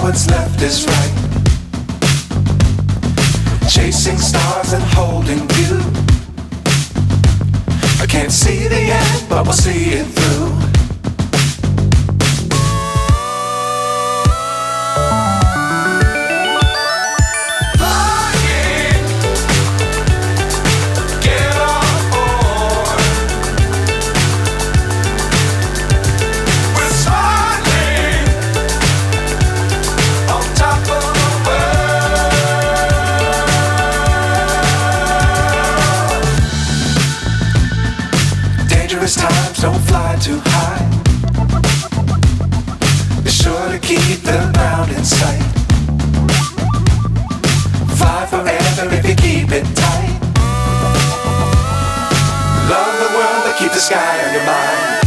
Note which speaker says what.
Speaker 1: what's left is right. Chasing stars and holding you. I can't see the end, but we'll see it through. Times don't fly too high. Be sure to keep the ground in sight. Fly forever if you keep it tight. Love the world but keep the sky on your mind.